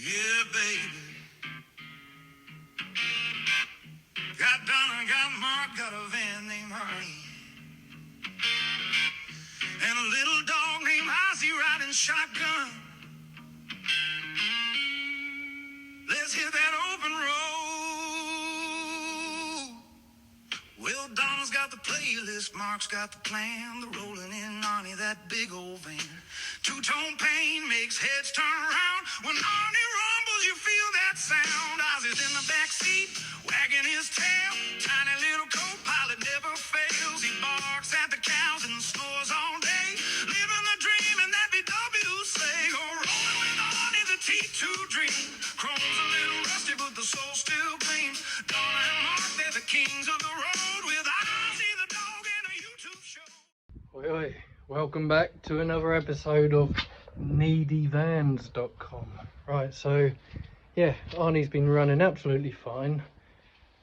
Yeah, baby. Got Donna, got Mark, got a van named Harley. And a little dog named Ozzy riding shotgun. Let's hit that open road. Well, Donna's got the playlist, Mark's got the plan. The rolling in Arnie, that big old van. Two-tone pain makes heads turn around. When Arnie rumbles, you feel that sound. Ozzy's in the back seat, wagging his tail. Tiny little co-pilot never fails. He barks at the cows and snores all day. Living the dream in that VW sleigh. Go rolling with Arnie, the T2 dream. Chrome's a little rusty, but the soul still gleams. Donna and Mark, they're the kings of the road. With Ozzy the dog and a YouTube show. Oi, oi. Welcome back to another episode of needyvans.com. Right, so yeah, Arnie's been running absolutely fine,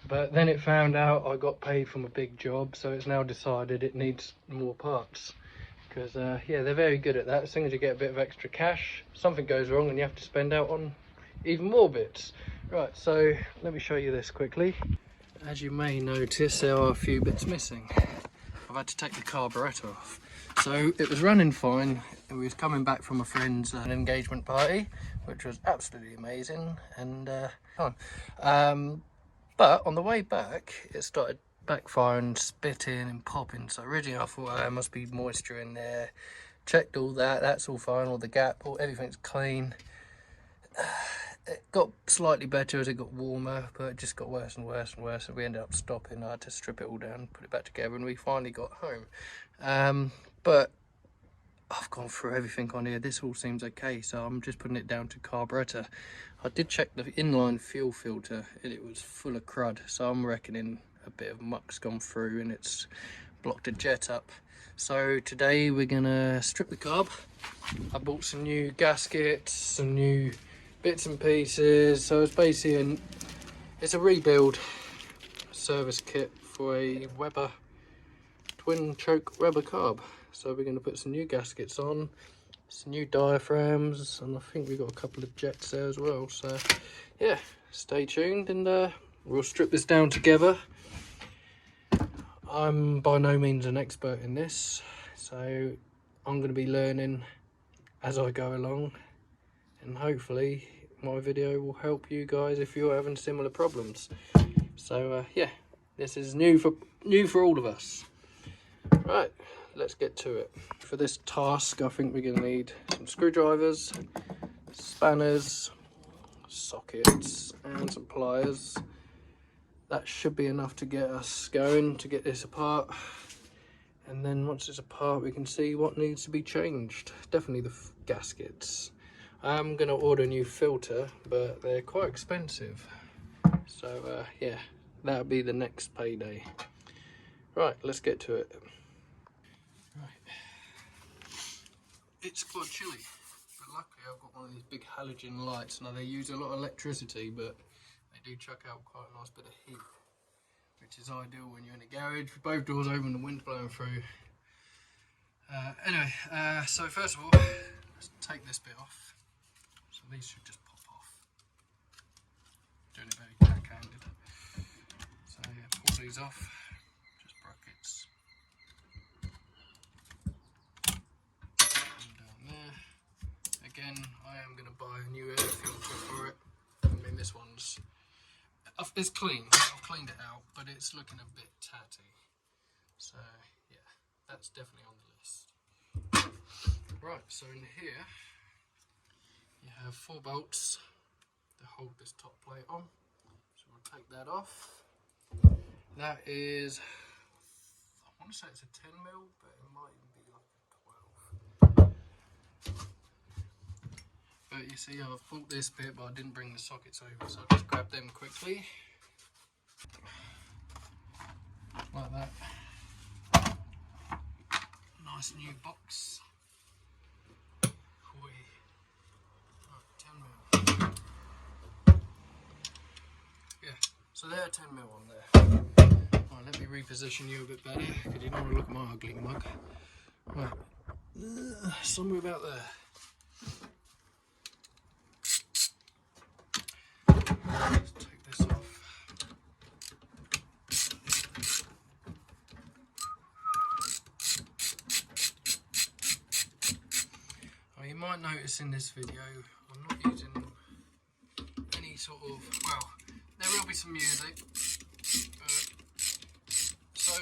but then it found out I got paid from a big job, so it's now decided it needs more parts. Because yeah, they're very good at that. As soon as you get a bit of extra cash, something goes wrong and you have to spend out on even more bits. Right, so let me show you this quickly. As you may notice, there are a few bits missing. I've had to take the carburettor off. So it was running fine, and we was coming back from a friend's engagement party, which was absolutely amazing and fun. But on the way back, it started backfiring, spitting and popping. So originally I thought there must be moisture in there. Checked all that, that's all fine, all the gap, everything's clean. It got slightly better as it got warmer, but it just got worse and worse and worse, and we ended up stopping. I had to strip it all down, put it back together, and we finally got home. But I've gone through everything on here. This all seems okay, so I'm just putting it down to carburetor. I did check the inline fuel filter and it was full of crud, so I'm reckoning a bit of muck's gone through and it's blocked a jet up. So today we're gonna strip the carb. I bought some new gaskets, some new bits and pieces. So it's basically it's a rebuild service kit for a Weber twin choke rubber carb. So we're going to put some new gaskets on, some new diaphragms, and I think we've got a couple of jets there as well. So yeah, stay tuned and we'll strip this down together. I'm by no means an expert in this, so I'm going to be learning as I go along, and hopefully my video will help you guys if you're having similar problems. So yeah, this is new for all of us. Right, let's get to it. For this task, I think we're going to need some screwdrivers, spanners, sockets, and some pliers. That should be enough to get us going, to get this apart. And then once it's apart, we can see what needs to be changed. Definitely the gaskets. I'm going to order a new filter, but they're quite expensive. So yeah, that'll be the next payday. Right, let's get to it. Right. It's quite chilly, but luckily I've got one of these big halogen lights. Now they use a lot of electricity, but they do chuck out quite a nice bit of heat, which is ideal when you're in a garage with both doors open and the wind blowing through. Anyway, so first of all, let's take this bit off. So these should just pop off. Doing it very backhanded. So yeah, pull these off. Just brackets. And down there. Again, I am going to buy a new air filter for it. I mean, this one's it's clean. I've cleaned it out, but it's looking a bit tatty. So yeah, that's definitely on the list. Right, so in here you have 4 bolts to hold this top plate on. So we'll take that off. That is, I want to say it's a 10mm, but it might even be like a 12. But you see, I've bought this bit, but I didn't bring the sockets over, so I'll just grab them quickly. Like that. Nice new box. Right, 10mm. Yeah, so they're 10mm on there. Right, let me reposition you a bit better, because you don't want to look at my ugly mug. Right, somewhere about there. Well, you might notice in this video I'm not using any sort of, well, there will be some music. So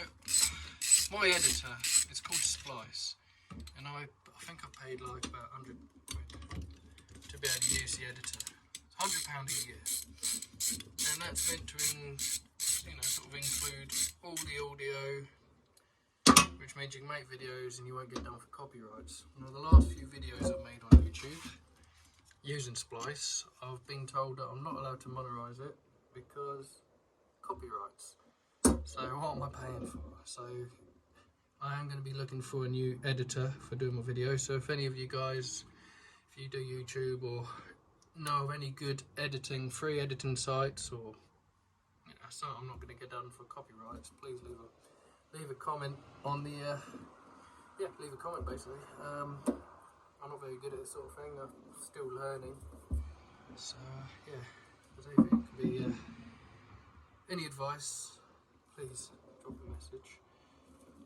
my editor, it's called Splice, and I think I paid like about 100 quid to be able to use the editor. It's £100 a year, and that's meant to sort of include all the audio, which means you can make videos and you won't get done for copyrights. Now, the last few videos I've made on YouTube using Splice, I've been told that I'm not allowed to monetize it because copyrights. So what am I paying for? So I am going to be looking for a new editor for doing my videos. So if any of you guys, if you do YouTube or know of any good editing, free editing sites, or something I'm not going to get done for copyrights, please leave a comment on the leave a comment basically. I'm not very good at this sort of thing. I'm still learning. So yeah, if there could be any advice, please drop a message.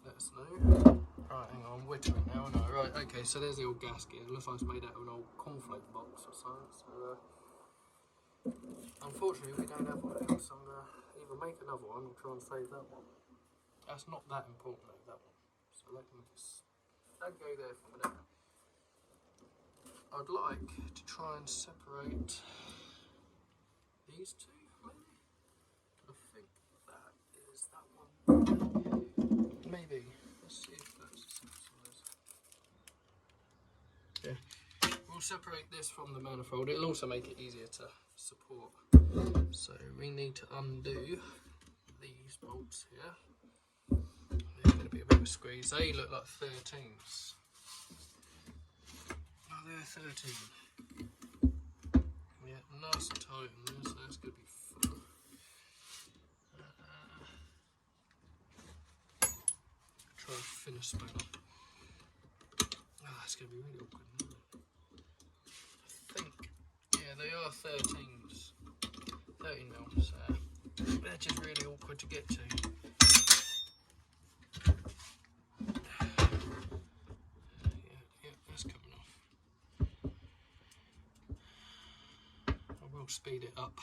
Let us know. Right, hang on, I'm whittling now, aren't I? Right, okay, so there's the old gasket. It looks like it's made out of an old cornflake box or something. So unfortunately we don't have one else. I'm gonna either make another one or try and save that one. That's not that important though, that one. So let me just go there for a minute. I'd like to try and separate these two, maybe? I think that is that one. Maybe. Let's see if that's the same size. Yeah. We'll separate this from the manifold. It'll also make it easier to support. So we need to undo these bolts here. They're going to be a bit of a squeeze. They look like 13s. Oh, they're 13. Yeah, nice and tight in there, so that's going to be fun. Try a thinner spanner. Oh, it's going to be really awkward, isn't it? I think, yeah, they are 13s. 13 mils. They're just really awkward to get to. Yeah, that's coming off. I will speed it up.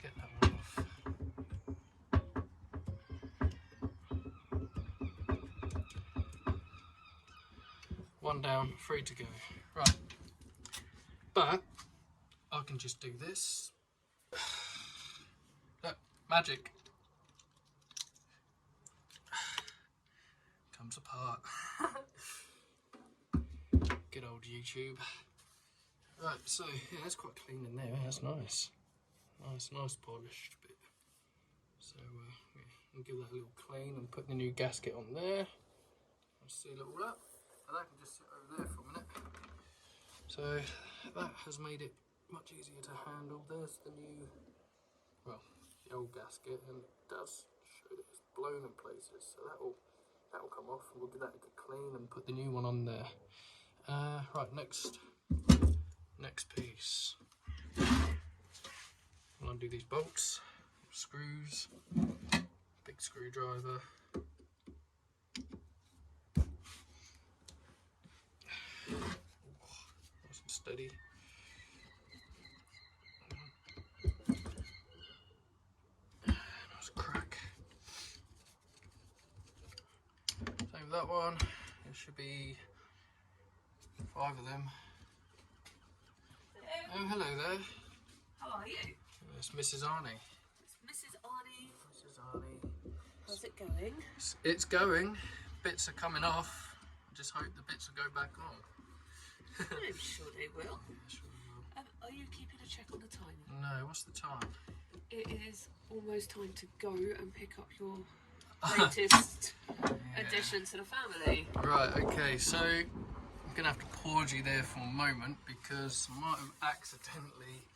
Get that one off. One down, 3 to go. Right. But I can just do this. Look, magic. Comes apart. Good old YouTube. Right, so yeah, that's quite clean in there. That's nice. Nice polished bit. So yeah, I'll give that a little clean and put the new gasket on there. I'll seal it all up. And that can just sit over there for a minute. So that has made it much easier to handle. There's the new, well, the old gasket, and it does show that it's blown in places. So that will come off, and we'll give that a good clean and put the new one on there. Right, next piece. I'll undo these bolts, screws, big screwdriver. Nice and steady. Nice crack. Same with that one. There should be 5 of them. Hello. Oh, hello there. How are you? It's Mrs. Arnie. It's Mrs. Arnie. Mrs. Arnie. How's it going? It's going. Bits are coming off. I just hope the bits will go back on. I'm sure they will. Yeah, sure we will. Are you keeping a check on the time? No, what's the time? It is almost time to go and pick up your latest addition to the family. Right, okay, so I'm going to have to pause you there for a moment because I might have accidentally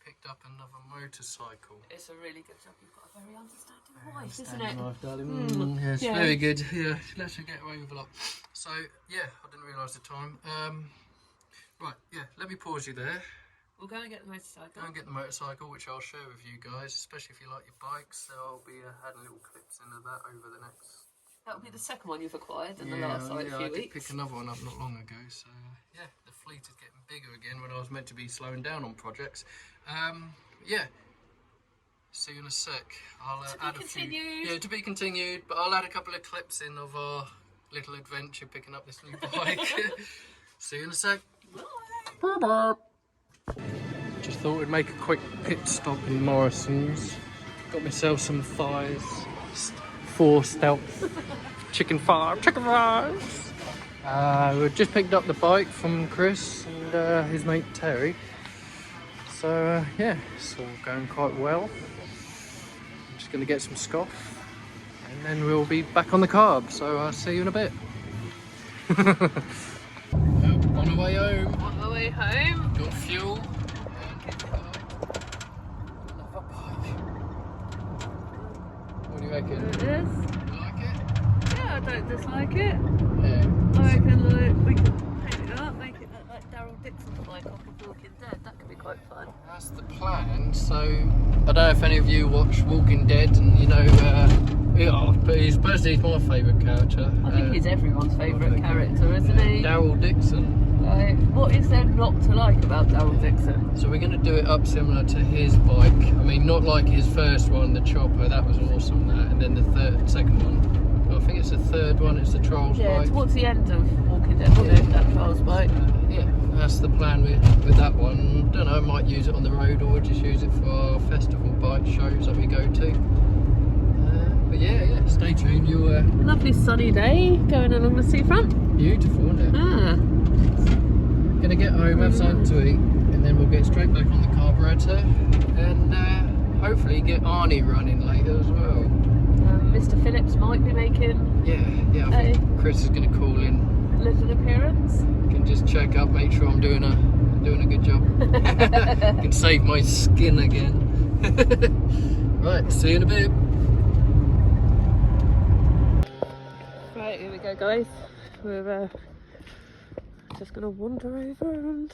picked up another motorcycle. It's a really good job. You've got a very understanding wife, isn't it? Wife, darling. Yes, Yeah. very good. Yeah, lets her get away with a lot. So, yeah, I didn't realise the time. Right, yeah, let me pause you there. We'll go and get the motorcycle. Go and get the motorcycle, which I'll share with you guys, especially if you like your bikes. So I'll be adding little clips into that over the next That'll be the second one you've acquired in the last like, few I did weeks. pick another one up not long ago, so yeah, the fleet is getting bigger again when I was meant to be slowing down on projects. Yeah, see you in a sec. I'll add a few. Yeah, to be continued, but I'll add a couple of clips in of our little adventure picking up this new bike. See you in a sec. Bye. Just thought we'd make a quick pit stop in Morrison's. Got myself some thighs. 4 stealth chicken thighs. We've just picked up the bike from Chris and his mate Terry. So yeah, it's all going quite well. I'm just going to get some scoff and then we'll be back on the carb. So I'll see you in a bit. On the way home. On the way home. Got fuel. Another bike. What do you reckon? There it is. You like it? Yeah, I don't dislike it. Yeah. I reckon like, we can paint it up, make it look like Daryl Dixon's bike off of Walking Dead. That could be quite fun. That's the plan. So I don't know if any of you watch Walking Dead, and you know, yeah, but he's personally my favourite character. I think he's everyone's favourite character, isn't he? Daryl Dixon. Like, what is there not to like about Daryl Dixon? So we're going to do it up similar to his bike. I mean, not like his first one, the Chopper. That was awesome. That, and then the second one. Well, I think it's the third one. It's the Trials Yeah, bike. towards the end of Walking Dead, wasn't it? That Trials bike. Yeah, that's the plan with that one. Don't know, I might use it on the road or just use it for our festival bike shows that we go to. But yeah, stay tuned. You'll Lovely sunny day going along the seafront. beautiful, isn't it? Ah. Gonna get home, have something to eat, and then we'll get straight back on the carburettor and hopefully get Arnie running later as well. Mr. Phillips might be making Yeah, I think Chris is gonna call in. a little appearance. Can just check up, make sure I'm doing a good job. Can save my skin again. Right, see you in a bit. Right, here we go, guys. We're just gonna wander over and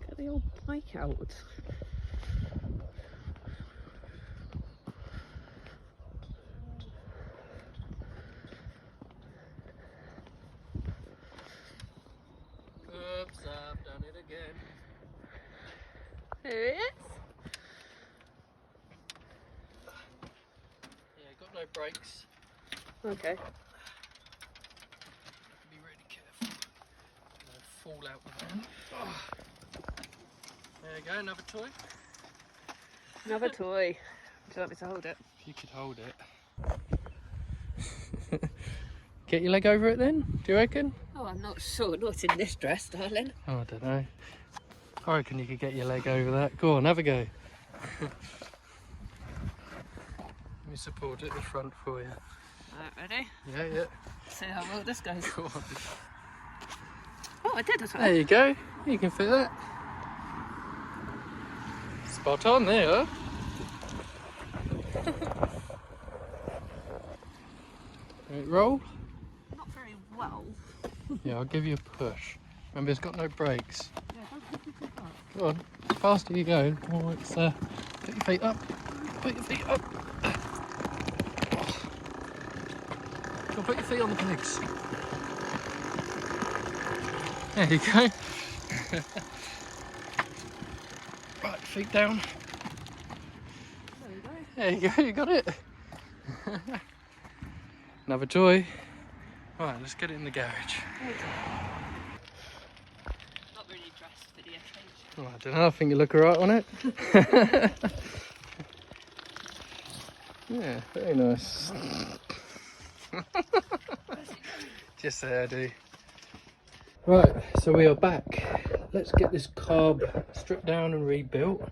get the old bike out. Oops, I've done it again. Here he is. Yeah, got no brakes. Okay. Be really careful. Don't fall out the van. There you go, another toy. Another toy. Would you like me to hold it? If you could hold it. Get your leg over it then, do you reckon? Oh, I'm not sure. Not in this dress, darling. Oh, I don't know. I reckon you could get your leg over that. Go on, have a go. Let me support it at the front for you. Right, ready? Yeah. See how well this goes. Go on. Oh, I did as well. There you go. You can fit that. Spot on there, huh? Right, roll. Not very well. Yeah, I'll give you a push. Remember, it's got no brakes. Yeah, how quick is it up? Go on. The faster you go, the more it's... put your feet up. Put your feet up. Go on, put your feet on the pegs. There you go. Right, feet down. There you go. There you go, you got it. Another toy. Right, let's get it in the garage. Not really dressed for the occasion. Oh, I don't know, I think you look alright on it. Yeah, very nice. Just there, I do. Right, so we are back. Let's get this carb stripped down and rebuilt,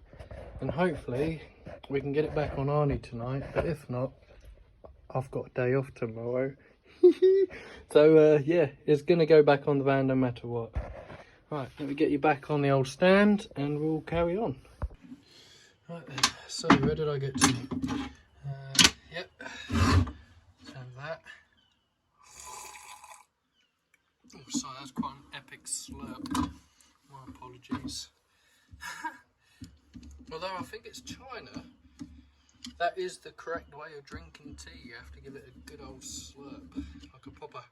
and hopefully we can get it back on Arnie tonight, but if not, I've got a day off tomorrow. So yeah, it's gonna go back on the van no matter what. Right, let me get you back on the old stand and we'll carry on. Right then, so where did I get to? Yep, so that. Oh, sorry, that's quite an epic slurp. My apologies. Although I think it's China. That is the correct way of drinking tea. You have to give it a good old slurp, like a proper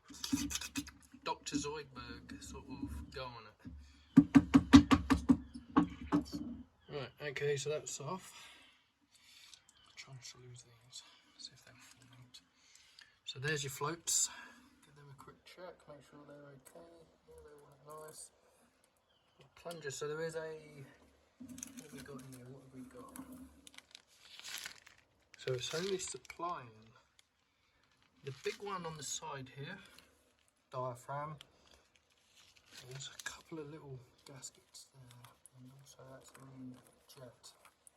Dr. Zoidberg sort of go on it. Right, okay, so that's off. I'm trying to lose these, see if they're falling out. So there's your floats. Give them a quick check, make sure they're okay. Yeah, they work nice. Plunger, so there is a, what have we got in here, what have we got? So it's only supplying the big one on the side here, diaphragm. There's a couple of little gaskets there, and also that's the jet.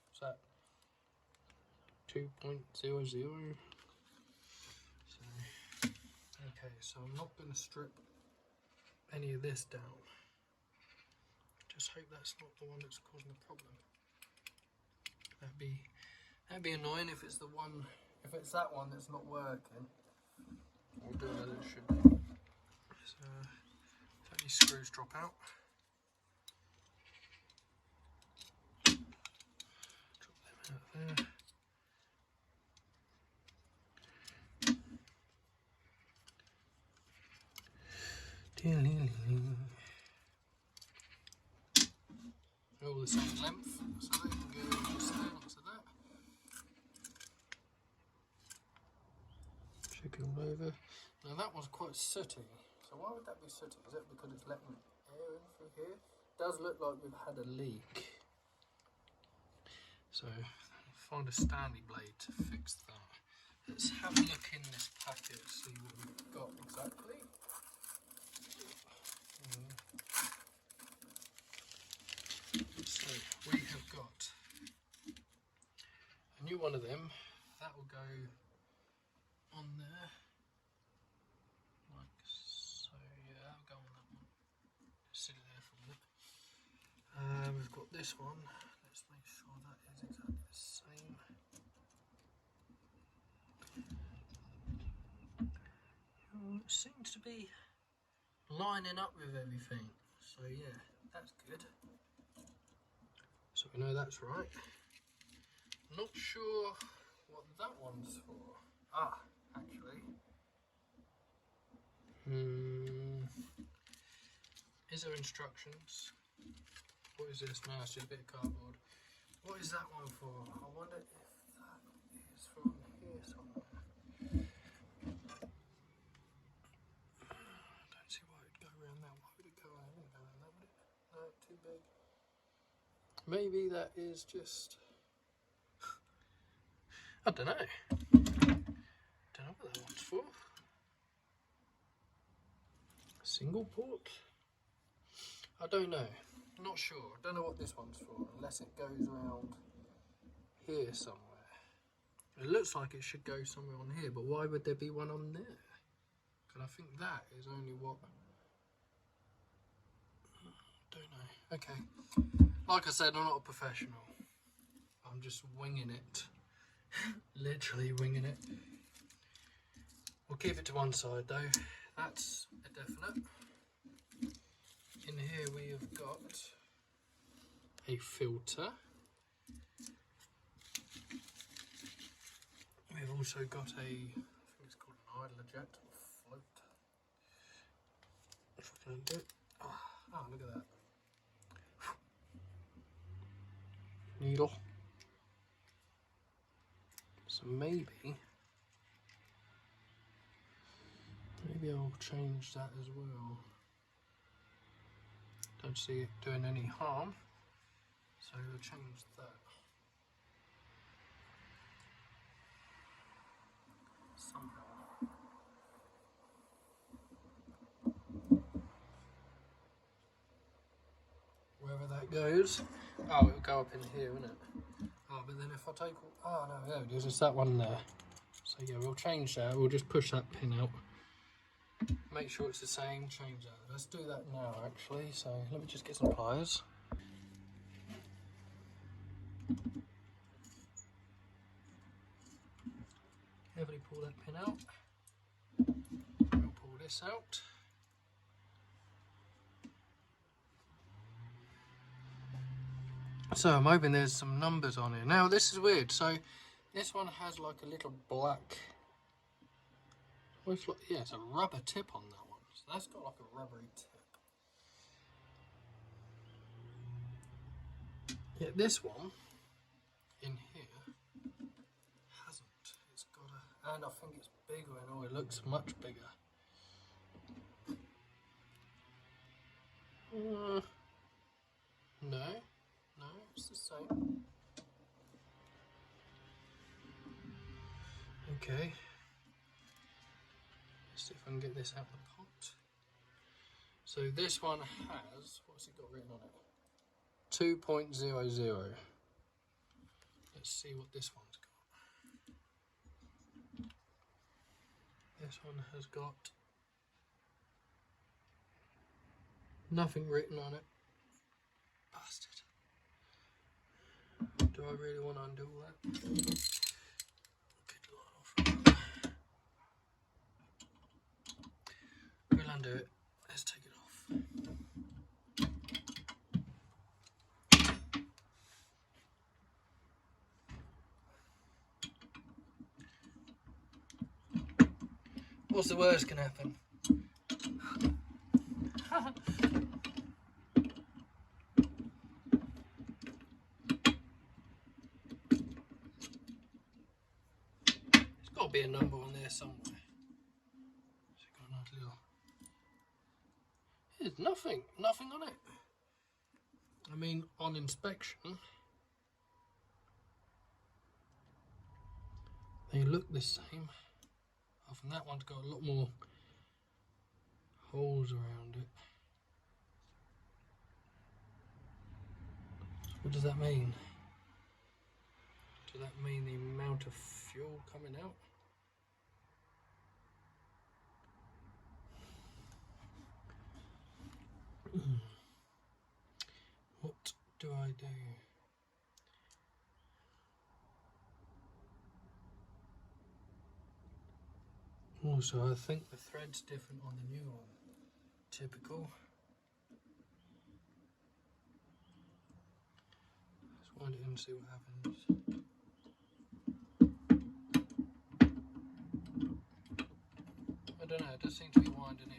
What's that? 2.00. So, okay, so I'm not going to strip any of this down. Just hope that's not the one that's causing the problem. That'd be annoying if it's the one, if it's that one that's not working. We'll do it as it should be. So, let these screws drop out. Drop them out there. All the same length, so they can go just there onto that. Check it all over. Now that one's quite sooty. So why would that be sooty? Is it because it's letting air in through here? It does look like we've had a leak. So find a Stanley blade to fix that. Let's have a look in this packet, see what we've got exactly. So we have got a new one of them. That will go on there, like so. Yeah, that'll go on that one. Just sit it there for a minute. We've got this one. Let's make sure that is exactly the same. It seems to be lining up with everything. So yeah, that's good. So we know that's right. Not sure what that one's for. Ah, actually. Is there instructions? What is this? No, it's just a bit of cardboard. What is that one for? I wonder if that is from here somewhere. I don't see why it would go around that. Why would it go around? It wouldn't go around that, would it? No, too big. Maybe that is just, I don't know. Don't know what that one's for. Single port? I don't know. Not sure. Don't know what this one's for, unless it goes around here somewhere. It looks like it should go somewhere on here, but why would there be one on there? Because I think that is only what, don't know. Okay. Like I said, I'm not a professional. I'm just winging it. Literally winging it. We'll keep it to one side though. That's a definite. In here we have got a filter. We've also got a, I think it's called an idler jet or float. If I can do it. Oh, look at that. Needle. So maybe I'll change that as well. Don't see it doing any harm, so we'll change that. Somehow. Wherever that goes. Oh, it'll go up in here, won't it? Oh, but then if I take, oh no, there it is, it's that one there. So yeah, we'll change that, we'll just push that pin out. Make sure it's the same, change that. Let's do that now actually, so let me just get some pliers. Heavily pull that pin out. We'll pull this out. So I'm hoping there's some numbers on here. Now this is weird, so This one has like a little black, well, it's like, yeah, it's a rubber tip on that one. So that's got like a rubbery tip. Yeah, this one in here hasn't. It's got a, and I think it's bigger and all. It looks much bigger. No, it's the same. Okay. Let's see if I can get this out of the pot. So this one has, what's it got written on it? 2.00. Let's see what this one's got. This one has got nothing written on it. Bastard. Do I really want to undo all that? Get the light off. We'll undo it. Let's take it off. What's the worst can happen? There's got to be a number on there somewhere. So got a nice little... There's nothing on it. I mean, on inspection, they look the same. Other than that one's got a lot more holes around it. So what does that mean? Does that mean the amount of fuel coming out? What do I do? Also, I think the thread's different on the new one. Typical. Let's wind it in and see what happens. I don't know, it does seem to be winding in.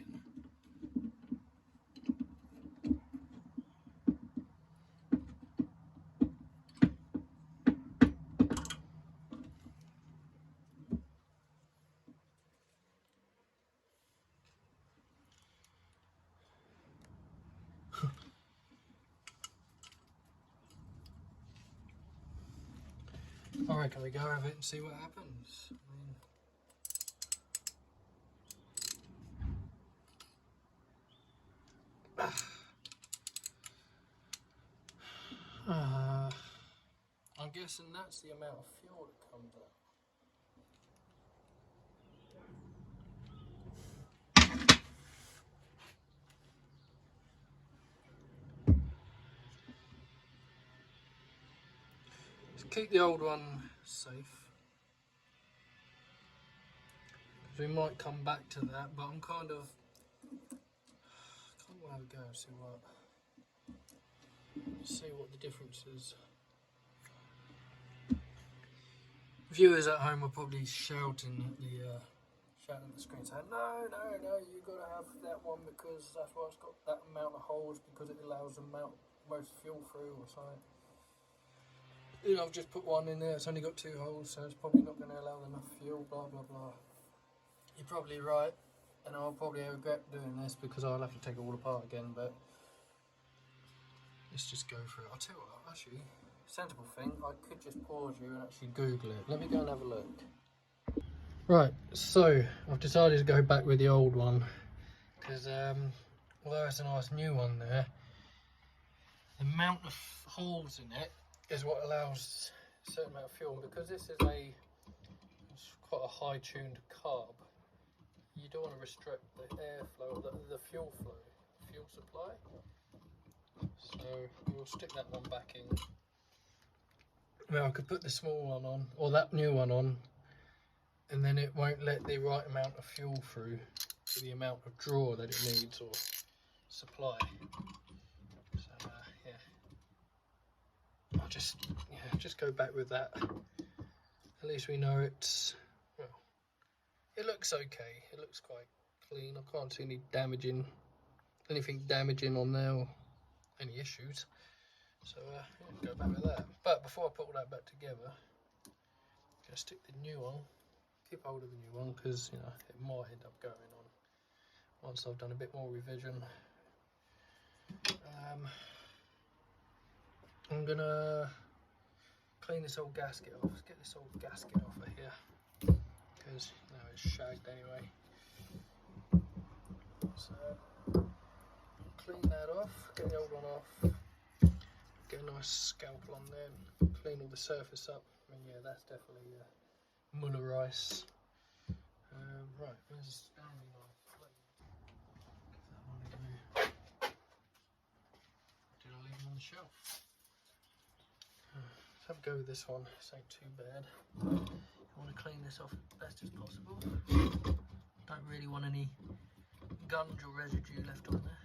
I reckon we go have it and see what happens. I'm guessing that's the amount of fuel that comes out. Let's keep the old one safe. We might come back to that, but I'm kind of want to have a go and see what the difference is. Viewers at home are probably shouting at the screen saying, no, you've got to have that one because that's why it's got that amount of holes, because it allows the most fuel through or something. You know, I've just put one in there, it's only got 2 holes, so it's probably not going to allow enough fuel, blah blah blah. You're probably right, and I'll probably regret doing this because I'll have to take it all apart again, but let's just go for it. I'll tell you what, actually, sensible thing, I could just pause you and actually Google it. Let me go and have a look. Right, so I've decided to go back with the old one because although it's a nice new one there, the amount of holes in it is what allows a certain amount of fuel. And because this is it's quite a high tuned carb, you don't want to restrict the airflow, the fuel supply. So we'll stick that one back in. Now I could put the small one on, or that new one on, and then it won't let the right amount of fuel through to the amount of draw that it needs or supply. So yeah, I'll just go back with that at least we know it's, well, it looks okay. It looks quite clean. I can't see anything damaging on there or any issues. So yeah, go back with that. But before I put all that back together, I'm gonna stick the new one. Keep hold of the new one because you know it might end up going on once I've done a bit more revision. I'm gonna clean this old gasket off. Let's get this old gasket off of here because you know it's shagged anyway. So clean that off, get the old one off, get a nice scalpel on there, and clean all the surface up. I mean, yeah, that's definitely Muller rice. Right, where's the Stanley knife? Did I leave it on the shelf? Let's have a go with this one. This ain't too bad. I want to clean this off as best as possible. Don't really want any gunge or residue left on there.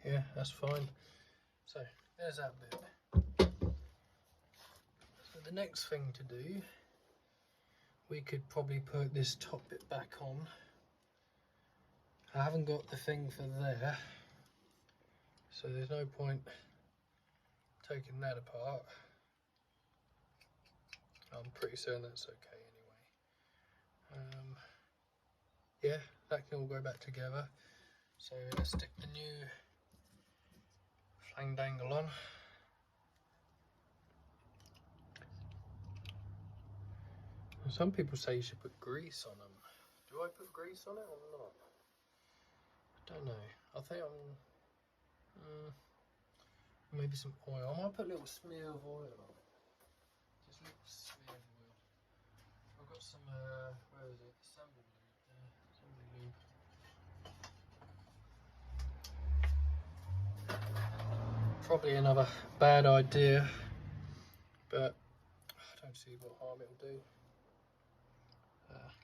Yeah, that's fine. So there's that bit. So the next thing to do, we could probably put this top bit back on. I haven't got the thing for there, so there's no point taking that apart. I'm pretty certain that's okay anyway. Yeah, that can all go back together. So let's stick the new flang dangle on. Some people say you should put grease on them. Do I put grease on it or not? I don't know. I think maybe some oil. I might put a little smear of oil on it. Just a little smear of oil. I've got some, where is it? Assembly lube. Probably another bad idea, but I don't see what harm it'll do.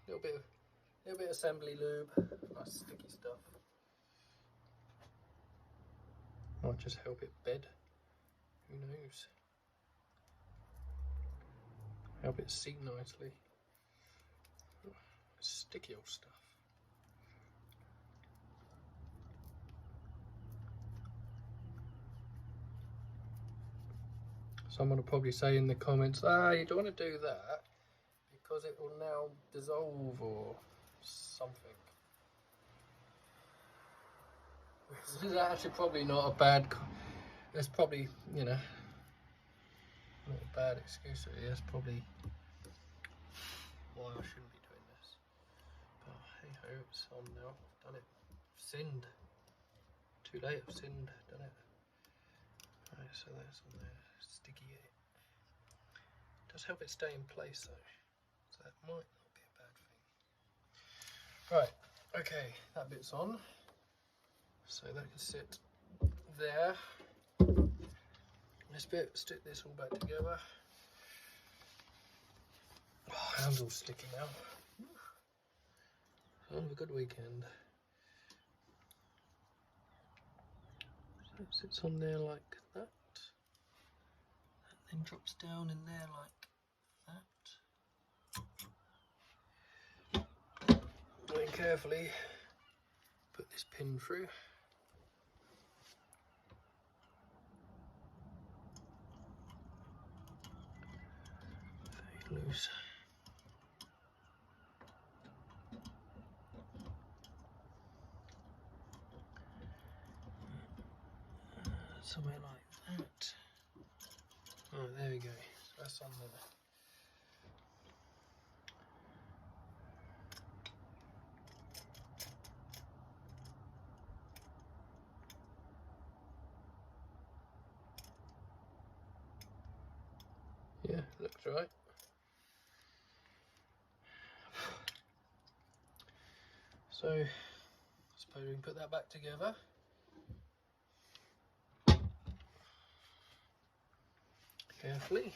Little bit of assembly lube, nice sticky stuff. Might just help it bed. Who knows? Help it seat nicely. Sticky old stuff. Someone will probably say in the comments, you don't want to do that because it will now dissolve or something. This is actually probably not a bad, it's probably, you know, not a bad excuse really. That's probably why I shouldn't be doing this. But hey ho, it's on now, I've done it. I've sinned. Too late, I've sinned, done it. Right, so that's on there, sticky it. Does help it stay in place though, so that might not be a bad thing. Right, okay, that bit's on. So that can sit there. This bit, stick this all back together. Oh, hand's all sticky now. Have a good weekend. So it sits on there like that. And then drops down in there like that. Doing carefully. Put this pin through. Very loose. Somewhere like that. Oh, there we go. So that's on there. Yeah, looks right. So, I suppose we can put that back together. Carefully.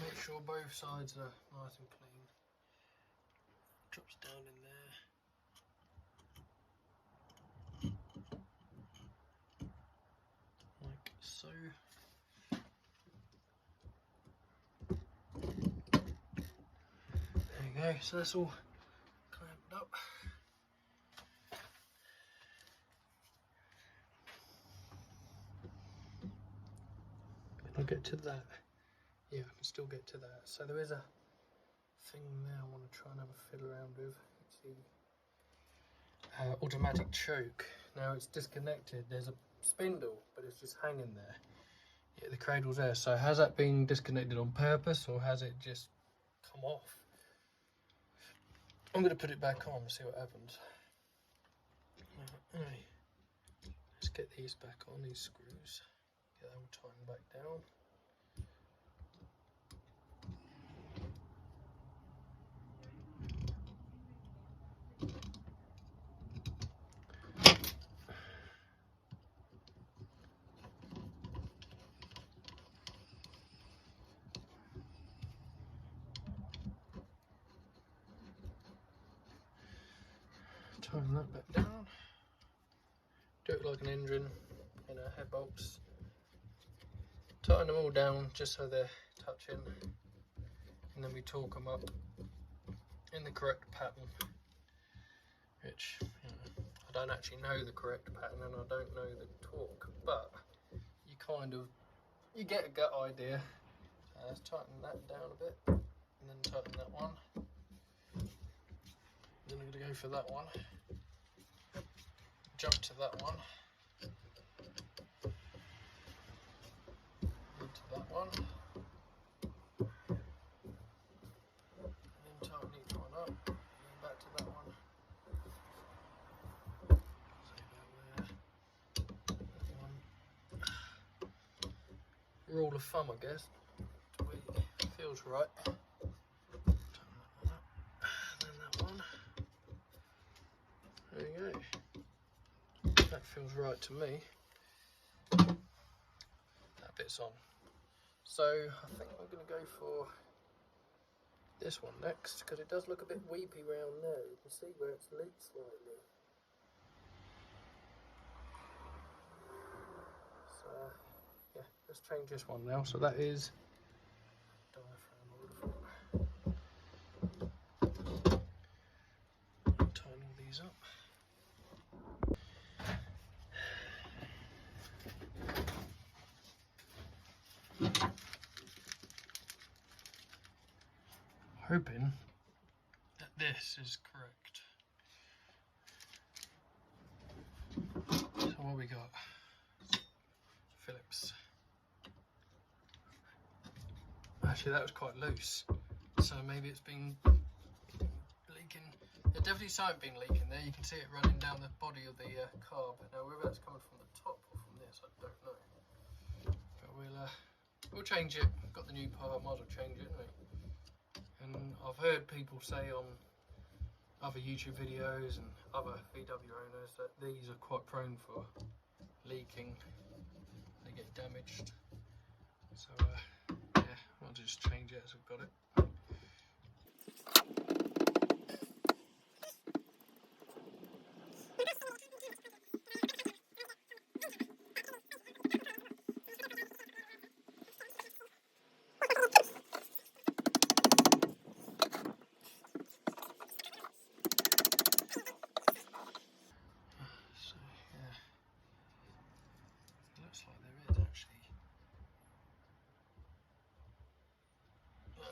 Make sure both sides are nice and clean. Drops down in there. So there you go, so that's all clamped up. I'll get to that. Yeah, I can still get to that. So there is a thing there I want to try and have a fiddle around with. It's the automatic choke. Now it's disconnected. There's a spindle, but it's just hanging there. Yeah, the cradle's there. So has that been disconnected on purpose, or has it just come off? I'm going to put it back on and see what happens. Right. Let's get these back on, these screws. Get that all tightened back down. Tighten that back down. Do it like an engine, head bolts. Tighten them all down just so they're touching, and then we torque them up in the correct pattern, which I don't actually know the correct pattern and I don't know the torque, but you get a gut idea. Let's tighten that down a bit, and then tighten that one. Then I'm going to go for that one, jump to that one, into that one, and then tighten each one up, and then back to that one. Rule of thumb, I guess. Feels right. Tighten that one up, and then that one. There you go. That feels right to me. That bit's on. So I think I'm going to go for this one next, because it does look a bit weepy round there. You can see where it's leaked slightly. So yeah, let's change this one now. So that is diaphragm order. Tighten all these up. Hoping that this is correct. So what we got? Phillips. Actually, that was quite loose, so maybe it's been leaking. There's definitely something been leaking there. You can see it running down the body of the carb. Now whether that's coming from the top or from this, I don't know. But we'll change it. Got the new part, might as well change it, haven't we? And I've heard people say on other YouTube videos and other VW owners that these are quite prone for leaking. They get damaged. So yeah, I'll just change it as I've got it.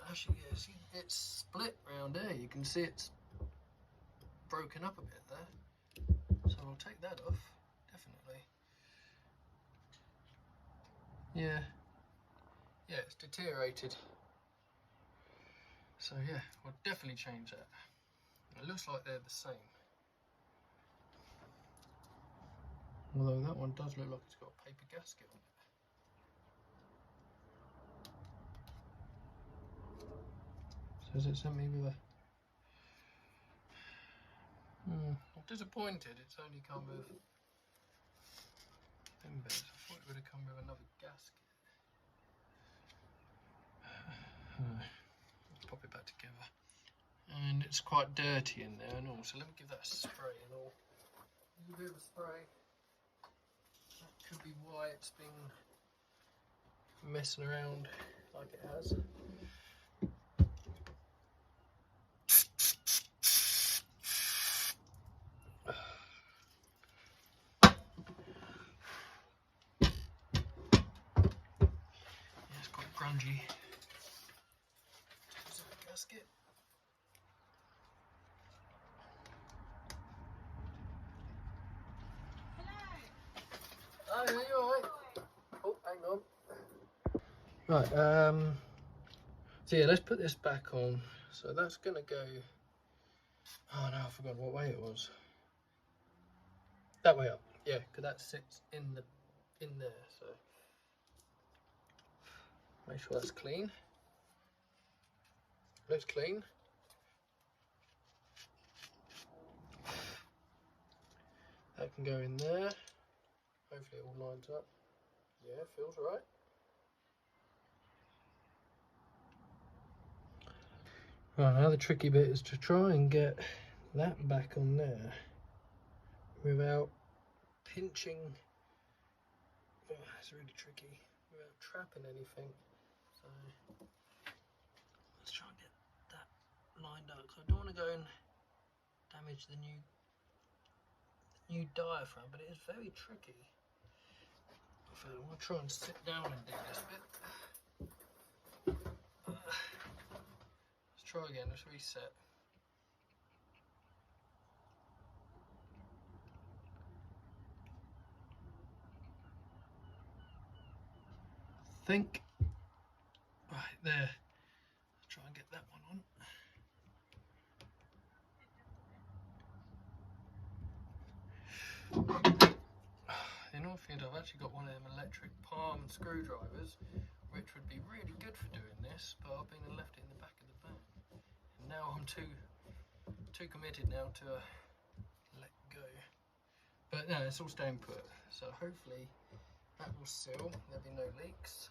Actually, yeah, see, it's split round there. You can see it's broken up a bit there. So I'll take that off, definitely. Yeah, it's deteriorated. So yeah, we'll definitely change that. It looks like they're the same. Although that one does look like it's got a paper gasket on it. So has it sent me with a... I'm disappointed it's only come with thin bits. I thought it would have come with another gasket. Let's pop it back together. And it's quite dirty in there and all, so let me give that a spray and all. A little bit of a spray. That could be why it's been messing around like it has. It's quite grungy. Gasket. Oh, yeah, you alright? Oh, hang on. Right, so yeah, let's put this back on. So that's gonna go, oh no, I forgot what way it was. That way up, yeah, because that sits in there, so make sure that's clean. Looks clean. That can go in there. Hopefully it all lines up. Yeah, feels right. Right, now the tricky bit is to try and get that back on there without pinching. Oh, it's really tricky. Without trapping anything. So let's try and get that lined up. Because I don't want to go and damage the new diaphragm, but it is very tricky. So I'm going to try and sit down and do this bit. Let's try again, let's reset. Think. Right, there. Let's try and get that one on. In all fairness, I've actually got one of them electric palm screwdrivers, which would be really good for doing this, but I've been and left it in the back of the van. And now I'm too committed now to let go. But no, it's all staying put, so hopefully that will seal, there'll be no leaks.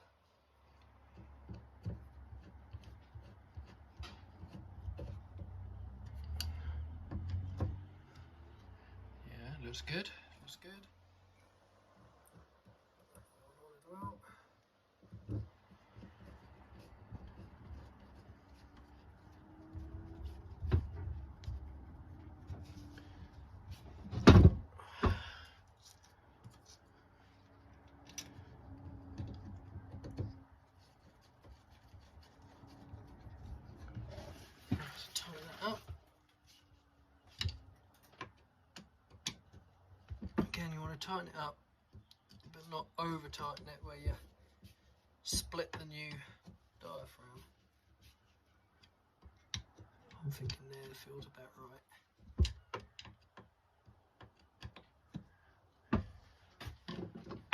Yeah, looks good, looks good. Let's tighten that up. Again, you want to tighten it up, but not over tighten it where you split the new diaphragm. I'm thinking there feels about right.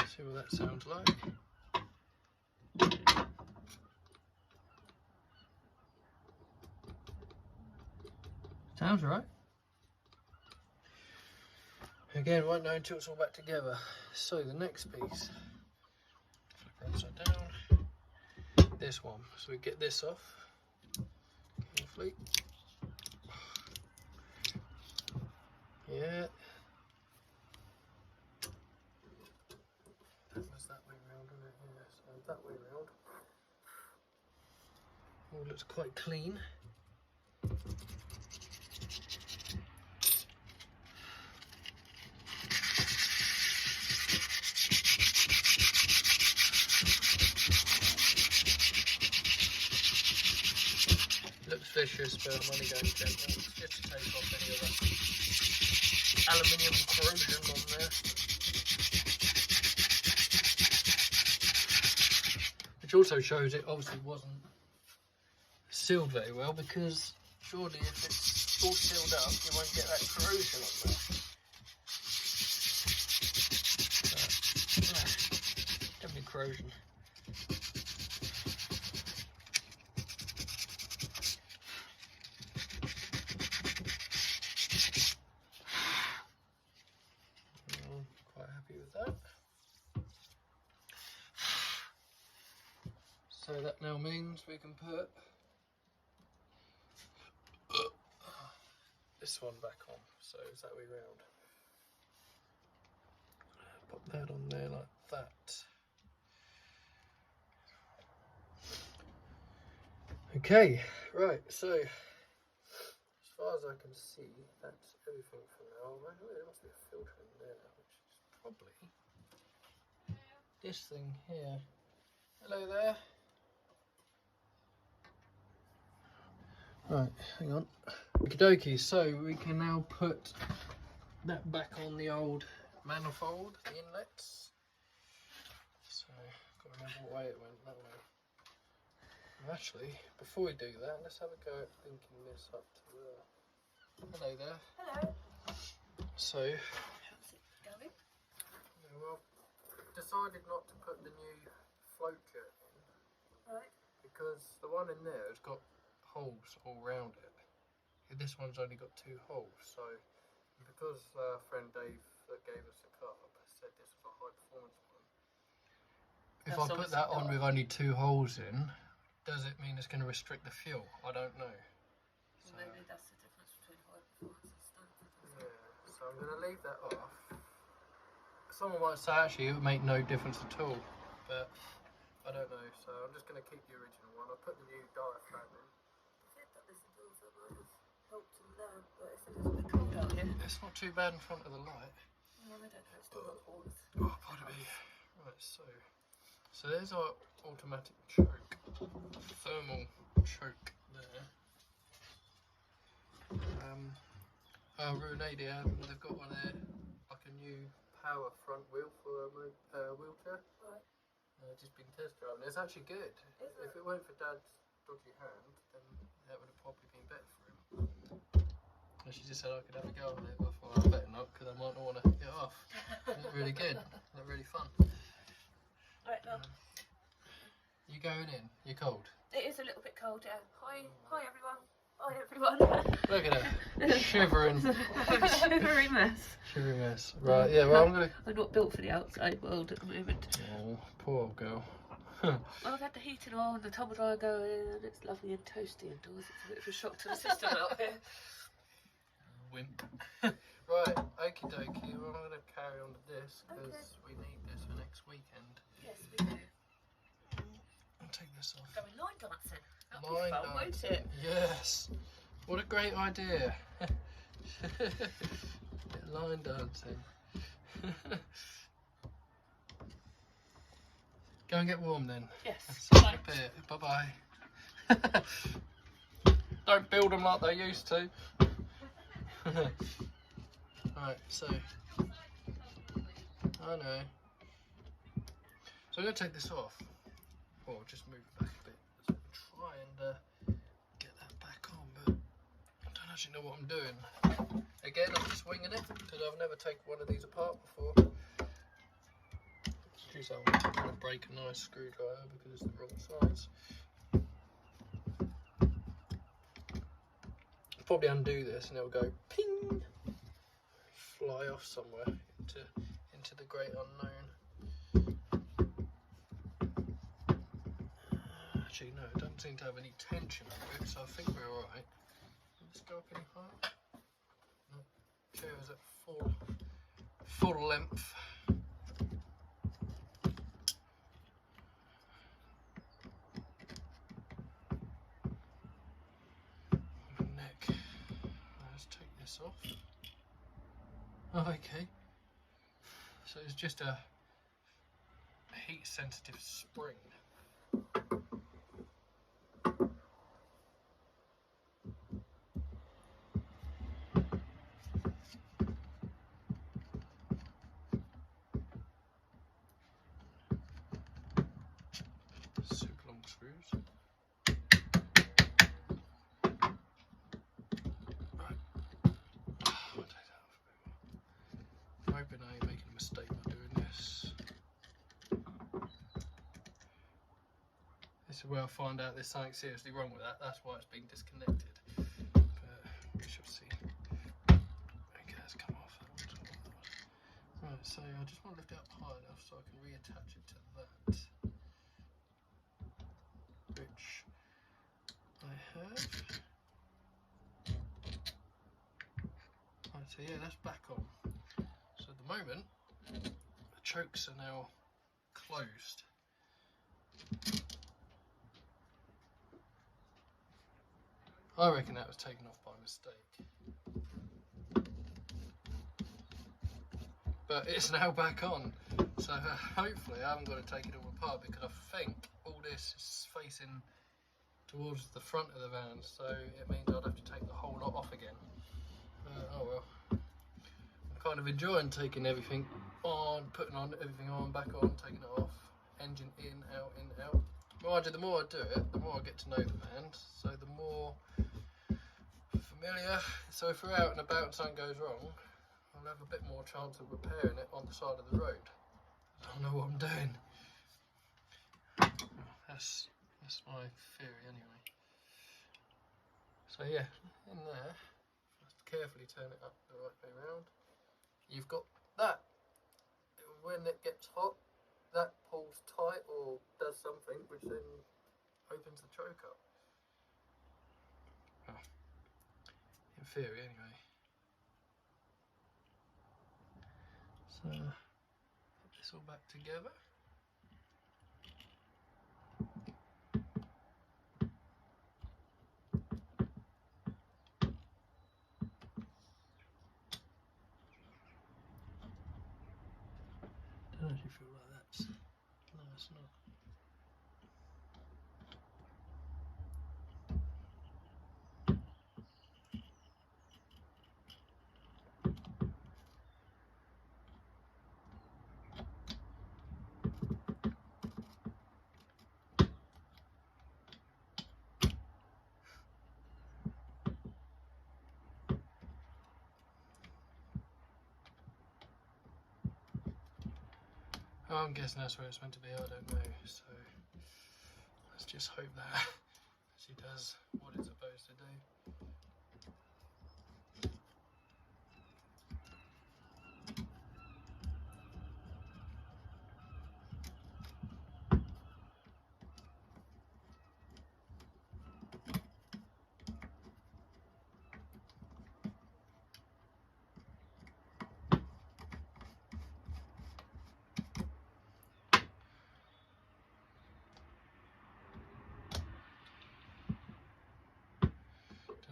See what that sounds like. Sounds right. Again, won't know until it's all back together. So the next piece, flip it upside down, this one. So we get this off carefully. Yeah. That was that way round, wasn't it? Yeah, so that way round. All looks quite clean. Looks vicious, but I'm only going gentle just to take off any of that aluminium corrosion on there. Which also shows it obviously wasn't sealed very well, because surely if it's all sealed up you won't get that corrosion on there. But, yeah, definitely corrosion. I'm quite happy with that. So that now means we can put this one back on, so it's that way round. Pop that on there like that. Okay, right, so as far as I can see, that's everything for now. There must be a filter in there, which is probably this thing here. Hello there. Right, hang on. Okie dokie, so we can now put that back on the old manifold, the inlets. So, got to remember what way it went, that way. Actually, before we do that, let's have a go at linking this up to there. Hello there. Hello. So, How's it going? yeah, well, decided not to put the new float jet in. Right. Because the one in there has got holes all round it. This one's only got 2 holes, so because our friend Dave that gave us the Carb said this was a high performance one. If I put that on with only 2 holes in, does it mean it's going to restrict the fuel? I don't know. So, maybe that's the difference between high performance and standard. yeah, so I'm going to leave that off. Someone might say actually it would make no difference at all, but I don't know, so I'm just going to keep the original one. I'll put the new diaphragm in. It's not too bad in front of the light. No, I don't know, it's still got holes. Oh, pardon me. Right, so there's our automatic choke, thermal choke there. Renee, they've got one there, like a new power front wheel for a wheelchair. Right. Just been test driving. It's actually good. If it weren't for Dad's dodgy hand, then that would have probably been better for him. And she just said I could have a go on it. I thought I better not, because I might not want to get off. Looked really good. Looked really fun. Right, well. You going in? You're cold? It is a little bit cold, yeah. Hi everyone. Hi everyone. Look at her. Shivering. Shivery mess. Shivery mess. Right, yeah, well I'm going to... I'm not built for the outside world at the moment. Oh, poor old girl. Well, I've had the heating on, the tumble dryer going, and it's lovely and toasty indoors. It's a bit of a shock to the system out here. Wimp. Right, okie dokie. Well, I'm going to carry on with this because we need this for next weekend. Yes, we do. I'll take this off. Going line dancing. That'll Line be fun, won't dancing. it? Yes. What a great idea. Line dancing. Go and get warm then. Yes. Bye bye. Don't build them like they used to. Right, so I know. So I'm going to take this off. Or just move it back a bit. So try and get that back on, but I don't actually know what I'm doing. Again, I'm just winging it because I've never taken one of these apart before. Excuse me, I'm going to break a nice screwdriver because it's the wrong size. I'll probably undo this and it'll go ping, fly off somewhere into the great unknown. Actually, no, it doesn't seem to have any tension over it, so I think we're alright. Let's go up any higher. No, chair is at full length. Neck. Let's take this off. Oh, okay. So it's just a heat sensitive spring. Super long screws. Right. I'll take that off a bit more. I'm hoping I ain't making a mistake by doing this. This is where I find out there's something seriously wrong with that. That's why it's been disconnected. But we shall see. Okay, let's come off. Right, so I just want to lift it up high enough so I can reattach it to that. Which I have. Right, so yeah, that's back on. So at the moment, the chokes are now closed. I reckon that was taken off by mistake. But it's now back on, so hopefully I haven't got to take it all apart, because I think all this is facing towards the front of the van, so it means I'd have to take the whole lot off again. Oh well. I'm kind of enjoying taking everything on, putting on everything on, back on, taking it off, engine in, out, in, out. Mind you, the more I do it, the more I get to know the van, so the more familiar. So if we're out and about and something goes wrong, I'll have a bit more chance of repairing it on the side of the road. I know what I'm doing. That's my theory anyway. So yeah, in there, just carefully turn it up the right way around. You've got that. When it gets hot, that pulls tight or does something, which then opens the choke up. Oh, in theory anyway. So, put this all back together. I don't actually feel like that's... No, it's not. I'm guessing that's where it's meant to be, I don't know, so let's just hope that she does what it's supposed to do.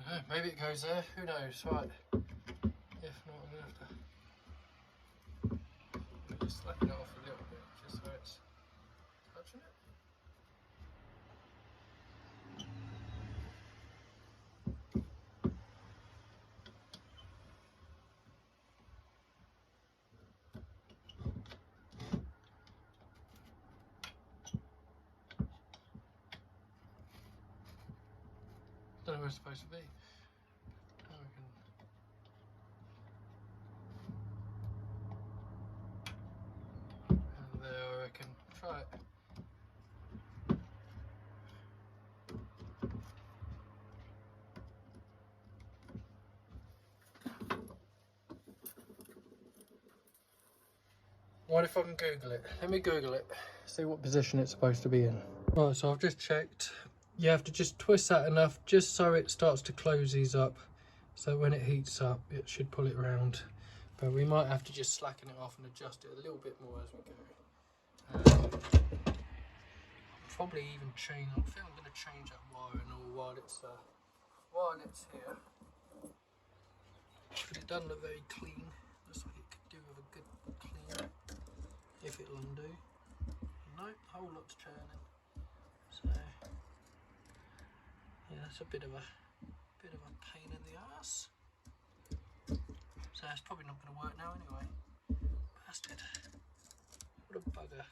Dunno, maybe it goes there, who knows, right. If not, I'm going to have to just slacken it off a little bit, just so it's touching it. Don't know where it's supposed to be. I reckon. And there, I reckon. Try it. What if I can Google it? Let me Google it, see what position it's supposed to be in. Right, so I've just checked. You have to just twist that enough just so it starts to close these up. So when it heats up, it should pull it round. But we might have to just slacken it off and adjust it a little bit more as we go. Probably even change, I think I'm going to change that wire and all while it's here. But it doesn't look very clean. Looks like it could do with a good clean, if it'll undo. Nope, a whole lot's churning. So yeah, that's a bit of a pain in the ass. So it's probably not going to work now anyway. Bastard. What a bugger.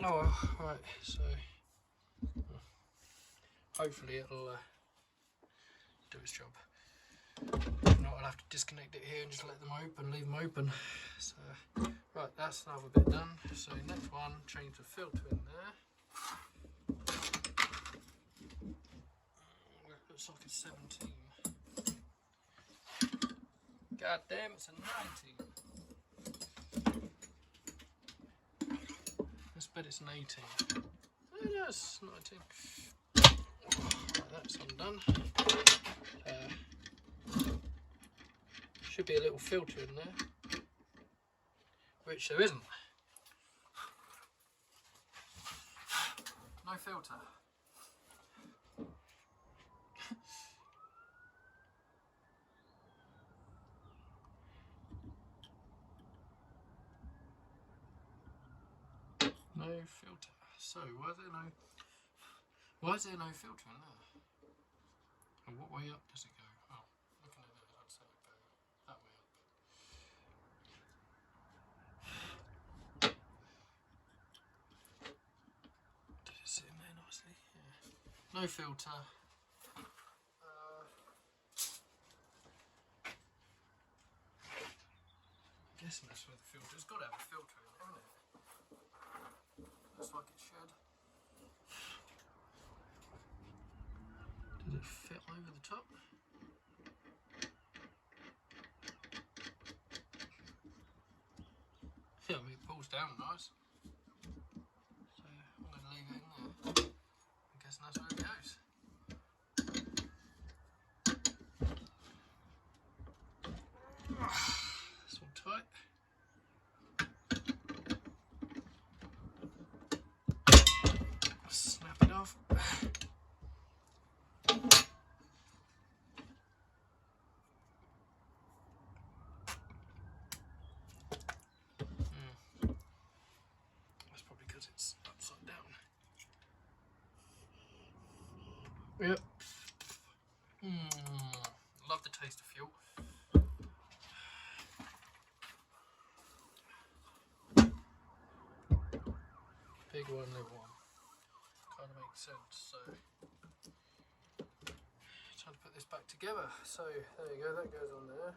Oh well, right, so hopefully it'll do its job. If not, I'll have to disconnect it here and just let them open, leave them open. So, right, that's another bit done. So next one, change the filter in there. That looks like it's 17. God damn, it's a 19. Let's bet it's an 18. Oh, yes, 19. Right, that's undone. Should be a little filter in there, which there isn't. No filter. filter. So why is there no filter in there? And what way up does it go? Oh, looking at that, I'd say it go that way up. Did it sit in there nicely? Yeah. No filter. I'm guessing that's where the filter. It's got to have a filter in it, hasn't it? Looks like it should. Did it fit over the top? Yeah, I mean, it pulls down nice. So I'm going to leave it in there. I'm guessing that's where it goes. It's all tight. Snap it off. That's probably because it's upside down. Yep. Love the taste of fuel. Big one, little one. Kind of makes sense. So, trying to put this back together. So there you go. That goes on there.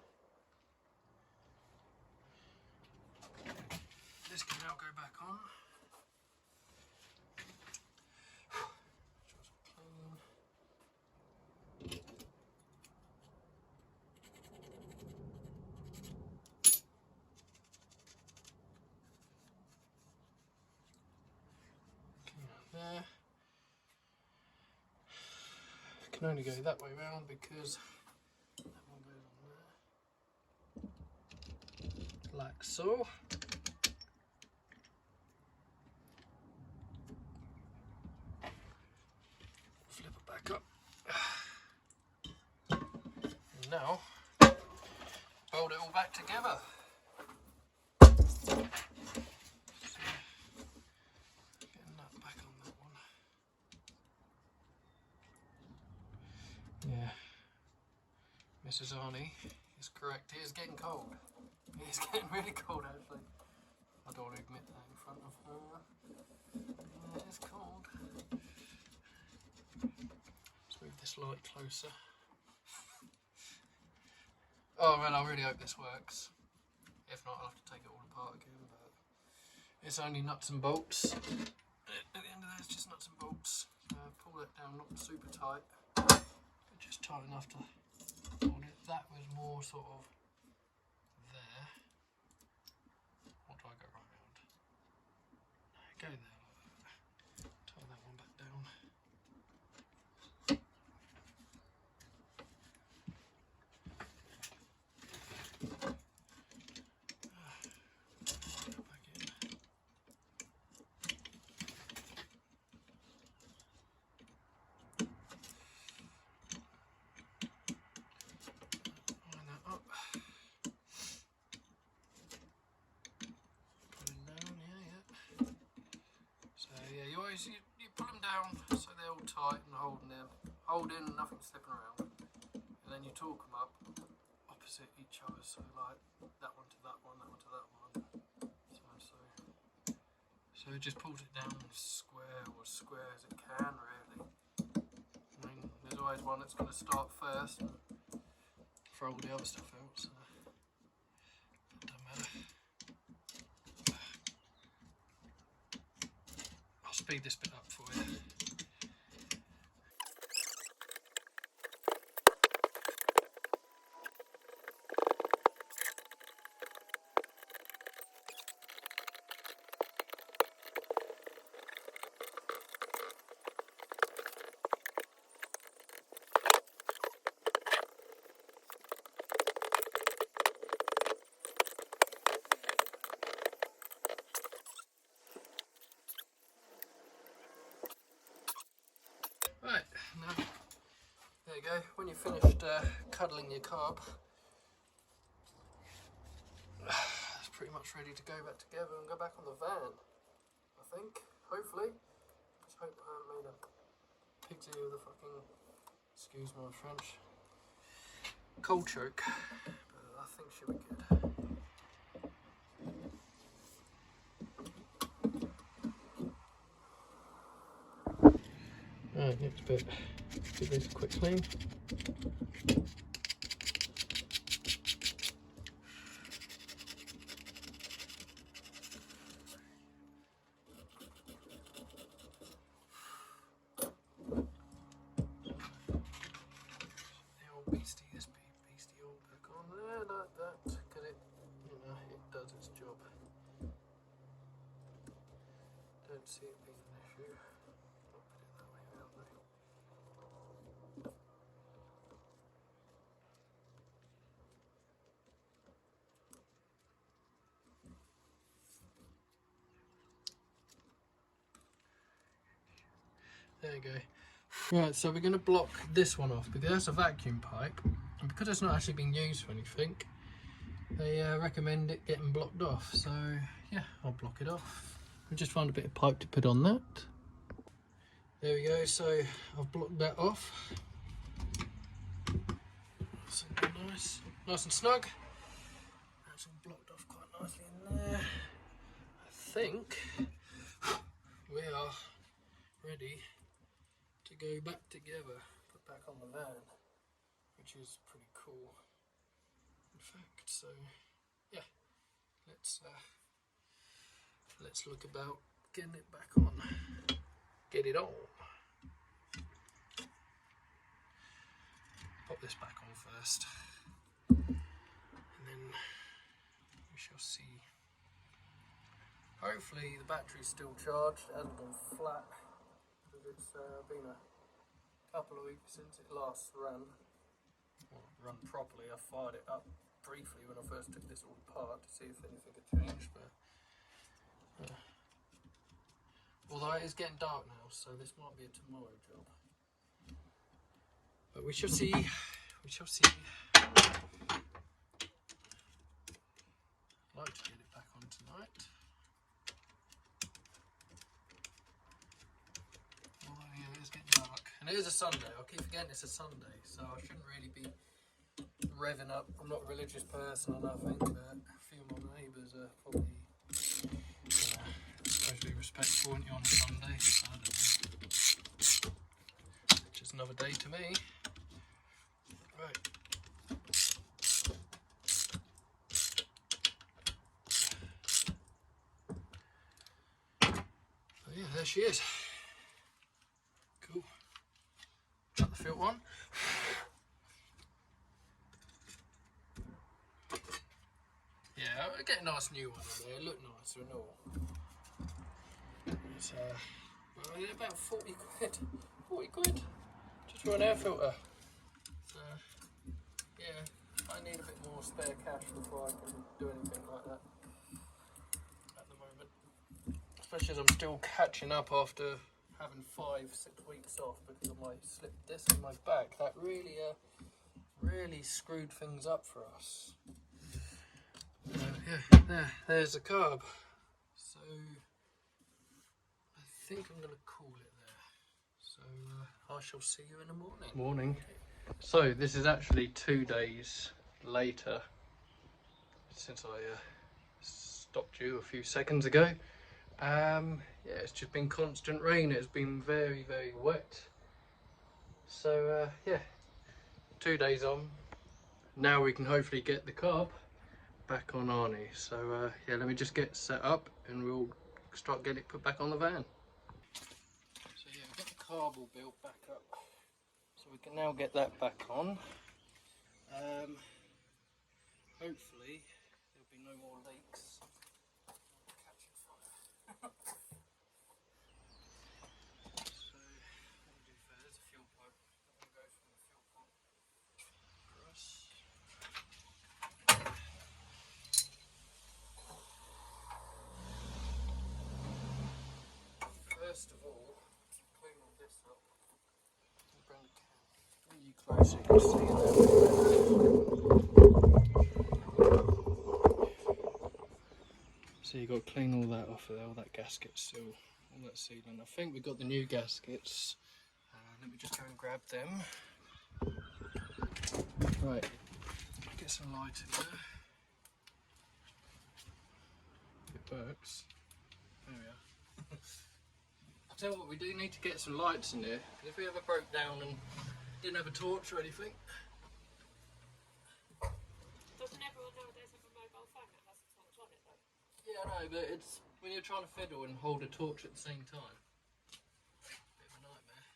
This can now go back on. There. Can only go that way round because that one goes on there. Like so. Flip it back up. And now, fold it all back together. Yeah, Mrs. Arnie is correct. It is getting cold. It is getting really cold, actually. I don't want to admit that in front of her. Yeah, it is cold. Let's move this light closer. Oh, well, I really hope this works. If not, I'll have to take it all apart again. But it's only nuts and bolts. At the end of that, it's just nuts and bolts. Pull that down, not super tight. Just tight enough to hold it. That was more sort of there. What do I go right round? Go there like that. Tie that one back down. Back in. You put them down so they're all tight and holding nothing slipping around, and then you torque them up opposite each other, so like that one to that one, that one to that one, so it just pulls it down as square as it can, really. I mean, there's always one that's going to start first and throw all the other stuff out, so it doesn't matter. I'll speed this bit up for you. Right, now, there you go. When you've finished cuddling your carb, it's pretty much ready to go back together and go back on the van, I think. Hopefully. Just hope I haven't made a picture of the fucking, excuse my French, cold choke. But I think she'll be good. Right, next bit. Give this a quick clean. Beastie all back on there like that, because it, you know, it does its job. Don't see it being an issue. I'll put it that way around though. There you go. Right, so we're going to block this one off because that's a vacuum pipe, and because it's not actually being used for anything, they recommend it getting blocked off. So yeah, I'll block it off. We just find a bit of pipe to put on that. There we go. So I've blocked that off. So nice and snug. That's all blocked off quite nicely in there. I think we are ready to go back together, put back on the van, which is pretty cool in fact. So yeah, let's look about getting it back on, get it on. Pop this back on first, and then we shall see. Hopefully the battery's still charged, it hasn't gone flat. It's been a couple of weeks since it last ran. Well, run properly. I fired it up briefly when I first took this all apart to see if anything had changed, but although it is getting dark now, so this might be a tomorrow job. But we shall see. We shall see. I'd like to get it back on tonight. It's getting dark, and it is a Sunday. I keep forgetting it's a Sunday, so I shouldn't really be revving up. I'm not a religious person or nothing, but a few of my neighbours are probably, you know, supposed to be respectful, aren't you, on a Sunday? I don't know. It's just another day to me. Right. So yeah, there she is. Cool. Shut the filter on. Yeah, I'll get a nice new one on there. Look nicer and all. It's well, they're about 40 quid. 40 quid just for an air filter. So yeah, I need a bit more spare cash before I can do anything like that at the moment. Especially as I'm still catching up after having 5-6 weeks off because of my slip disc in my back. That really screwed things up for us. Yeah, there's the carb. So I think I'm going to call it there. So I shall see you in the morning. Morning. So this is actually 2 days later since I stopped you a few seconds ago. Yeah, it's just been constant rain. It's been very wet. So yeah, 2 days on. Now we can hopefully get the carb back on Arnie. So yeah, let me just get set up and we'll start getting it put back on the van. So yeah, we've got the carb all built back up. So we can now get that back on. Hopefully there'll be no more leaks. Catching fire. So what we'll do first, there's a fuel pipe. I'm going to go from the fuel pump across. First of all, to clean all this up, I'll bring the can really close so you can see that. So So you got to clean all that off of there, all that gasket still, all that sealant. I think we got the new gaskets. Let me just go and grab them. Right, get some light in there. It works. There we are. I'll tell you what, we do need to get some lights in there, because if we ever broke down and didn't have a torch or anything. Doesn't everyone nowadays have a mobile phone that has a torch on it though? Yeah, I know, but it's when you're trying to fiddle and hold a torch at the same time. Bit of a nightmare.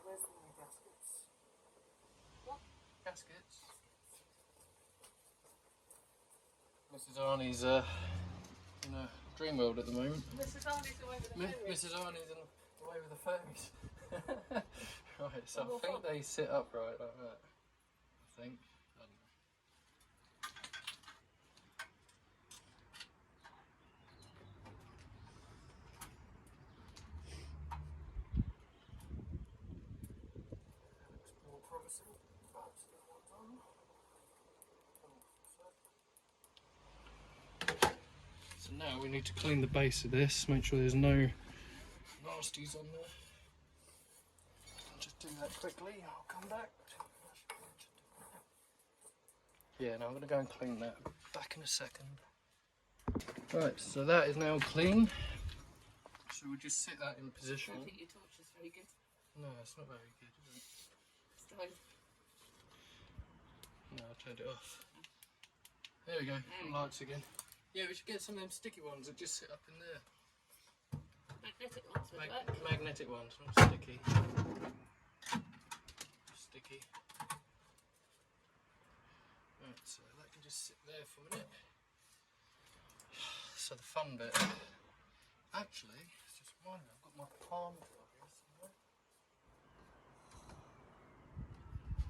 Where's the new gaskets? What? Gaskets. Mrs. Arnie's in a dream world at the moment. Mrs. Arnie's away with the fairies. Mrs. Arnie's away with the fairies. Right, so Well, I think they sit upright like that. I think. I don't know. Looks more promising. Perhaps the other one's on. So now we need to clean the base of this, make sure there's no nasties on there. Just do that quickly, I'll come back. Yeah, now I'm going to go and clean that. Back in a second. Right, so that is now clean. So we'll just sit that in I position. don't think your torch is very good. No, it's not very good, is it? Stone. No, I turned it off. There we go, lights again. Yeah, we should get some of them sticky ones that just sit up in there. Magnetic ones would work. Magnetic ones, not sticky. Sticky. Right, so that can just sit there for a minute. So the fun bit. Actually, it's just one. I've got my palm towel here somewhere.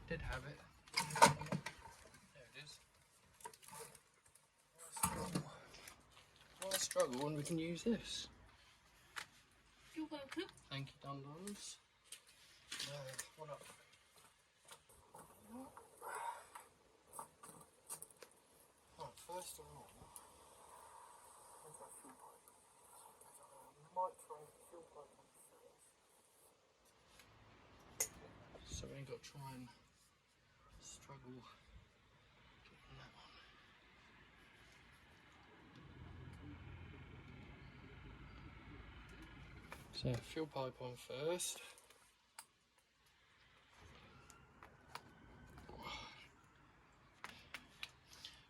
Did have it. There it is. Why struggle when we can use this? You're welcome. Thank you, Dum-Dums. What up? Right, first of all, where's that fuel pipe? I might try the fuel pipe on first. So we ain't got to try and struggle getting that one. So fuel pipe on first.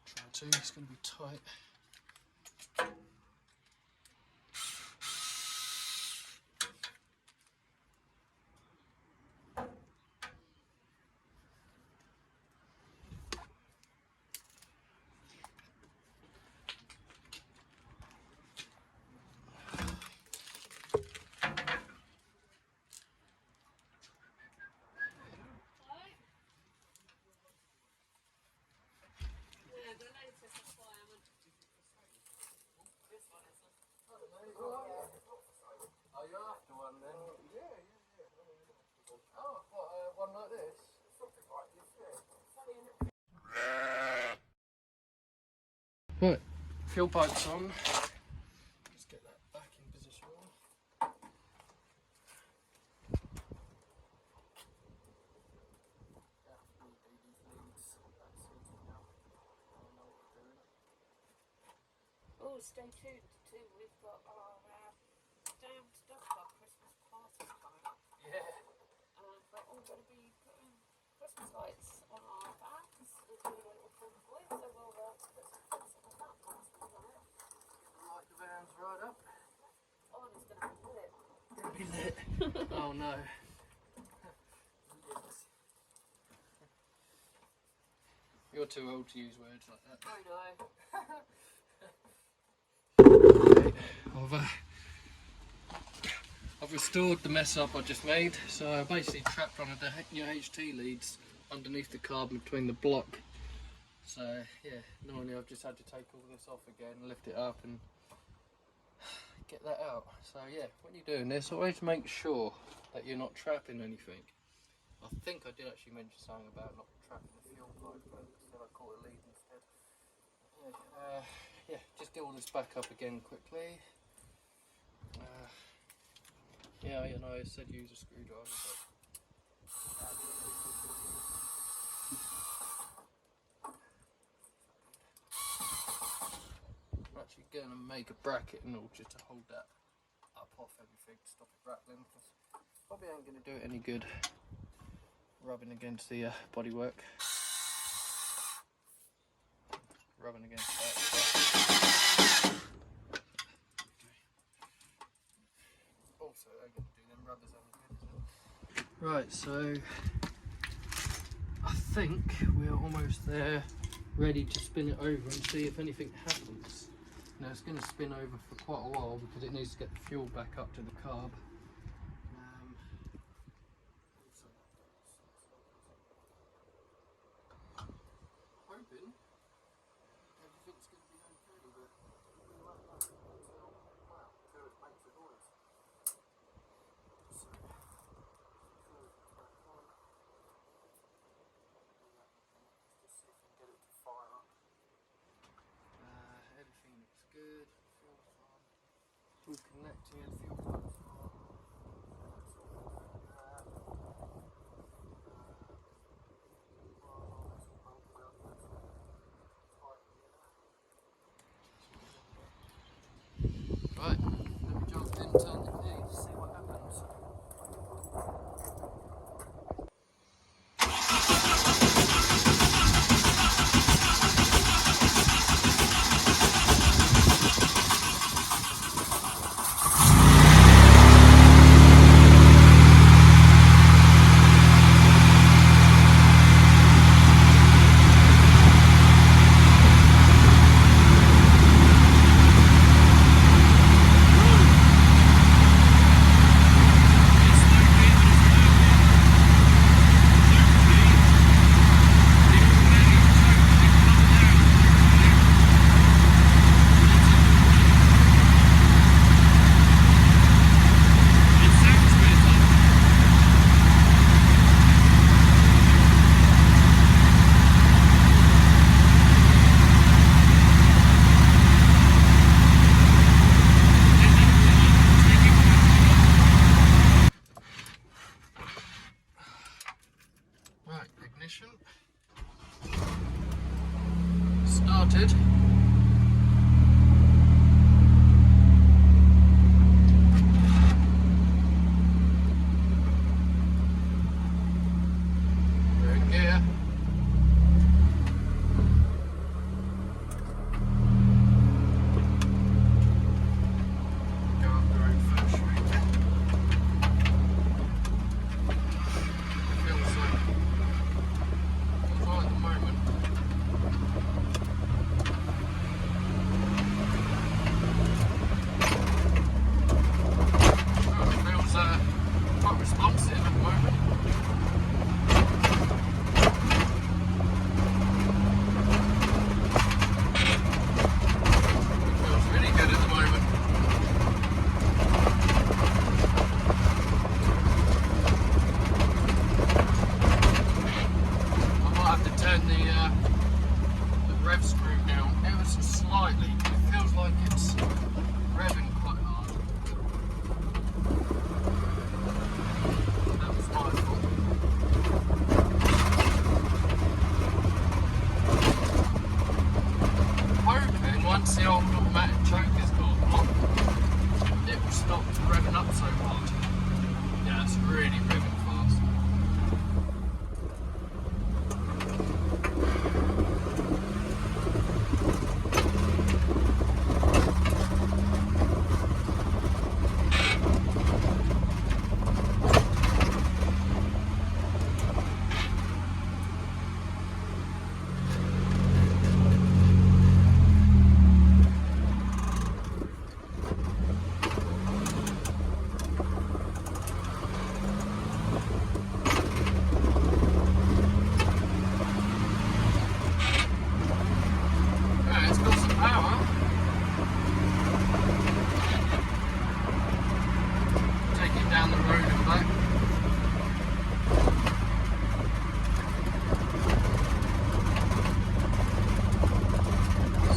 Try to, it's going to be tight. Yeah, the latest requirement. This one isn't. Are you after one then? Yeah. Oh, what, one like this? Something like this, yeah. Right, fuel pipe's on. Let's get that back in position. Oh, stay tuned too. We've got our damned dovecot Christmas party coming up. Yeah. And we're all going to be putting Christmas lights on our vans and doing a little convoy. So we'll put some clips on that once we've done it. Light the vans right up. Oh, and it's going to be lit. Be lit. Oh no. You're too old to use words like that. I know. I've I've restored the mess up I just made. So I basically trapped one of the HT leads underneath the carb between the block. So yeah, normally I've just had to take all this off again, lift it up and get that out. So yeah, when you're doing this, always make sure that you're not trapping anything. I think I did actually mention something about not trapping the fuel pipe, but instead I caught a lead instead. Yeah, just get all this back up again quickly. Yeah, you know, I said use a screwdriver, but I'm actually going to make a bracket in order to hold that up off everything to stop it rattling, because probably ain't going to do it any good rubbing against the bodywork. Rubbing against that. Also, I'm going to do them rubbers any good, isn't it? Right, so I think we're almost there, ready to spin it over and see if anything happens. Now it's going to spin over for quite a while because it needs to get the fuel back up to the carb. Hoping everything's going to be okay, but we won't know until, well, until it makes a noise. So, just see if we can get it to fire up. Everything looks good. Fuel's on. All connected. Fuel pipes on. Right, let me jump in, turn the key, see what happens. Right, ignition. Started. We're in gear. Go up the road first, shall we? Feels right at the moment. Feels quite responsive at the moment. Feels really good at the moment. I might have to turn the rev screw down ever so slightly. It feels like it's revving quite hard. That was my fault. Hoping once the old automatic choke is gone on, it will stop revving up so hard. Yeah, it's really revving fast. power. Take it down the road and back.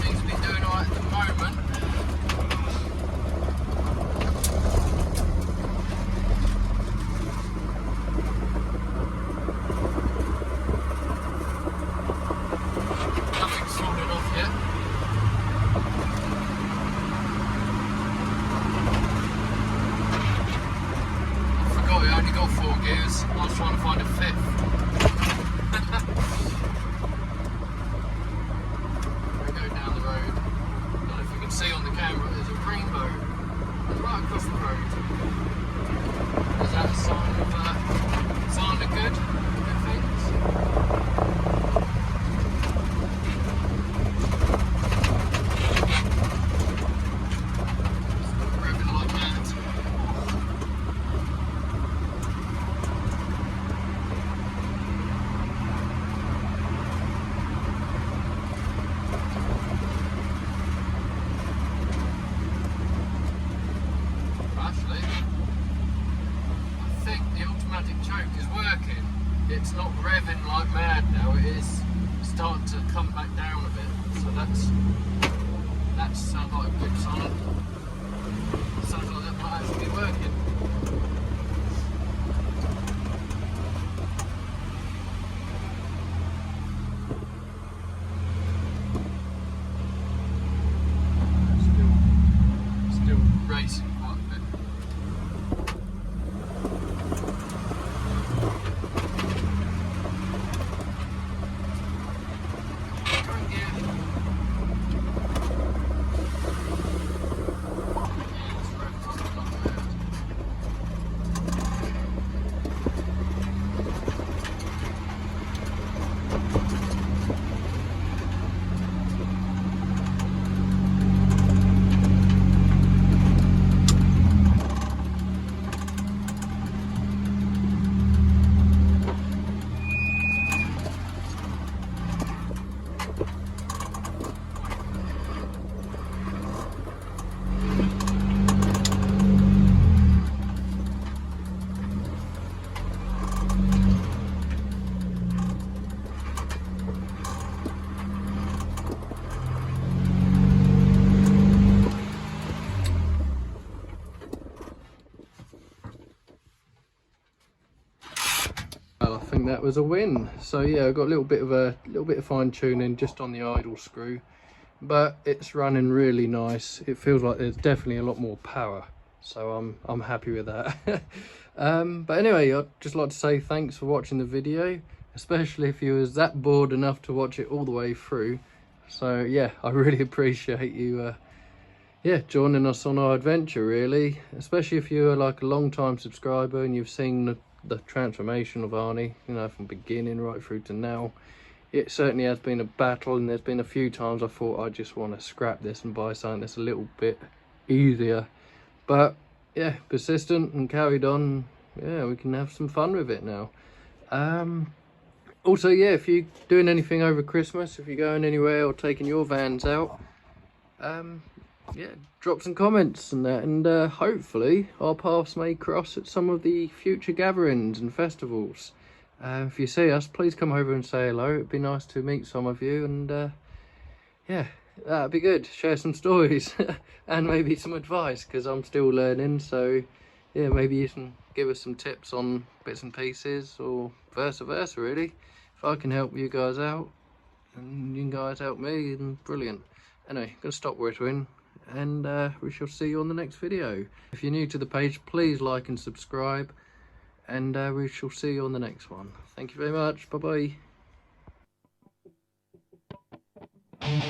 Seems to be doing alright at the moment. Nothing's sorted off yet. I forgot it only got 4 gears. I was trying to find a 5th. We go down the road. I don't know if you can see on the camera, there's a rainbow right across the road. Is that a sign of good things? Revving like mad. Actually, I think the automatic choke is working. It's not revving like mad now, it is starting to come back down a bit. So that sounds like a good sign. Sounds like that might actually be working. Still racing quite a bit. Current gear. Well, I think that was a win. So yeah, I got a little bit of fine tuning just on the idle screw, but it's running really nice. It feels like there's definitely a lot more power, so I'm happy with that. But anyway, I'd just like to say thanks for watching the video, especially if you was that bored enough to watch it all the way through. So yeah, I really appreciate you joining us on our adventure, really, especially if you're like a long time subscriber and you've seen the transformation of Arnie, you know, from beginning right through to now. It certainly has been a battle, and there's been a few times I thought I just want to scrap this and buy something that's a little bit easier, but yeah, persistent and carried on. Yeah, we can have some fun with it now. Also, yeah, if you're doing anything over Christmas, if you're going anywhere or taking your vans out, yeah, drop some comments and that, and hopefully our paths may cross at some of the future gatherings and festivals. If you see us, please come over and say hello. It'd be nice to meet some of you, and yeah, that'd be good. Share some stories and maybe some advice, because I'm still learning. So yeah, maybe you can give us some tips on bits and pieces, or vice versa, really. If I can help you guys out and you guys help me, then brilliant. Anyway, gonna stop whittling, and we shall see you on the next video. If you're new to the page, please like and subscribe, and we shall see you on the next one. Thank you very much. Bye bye.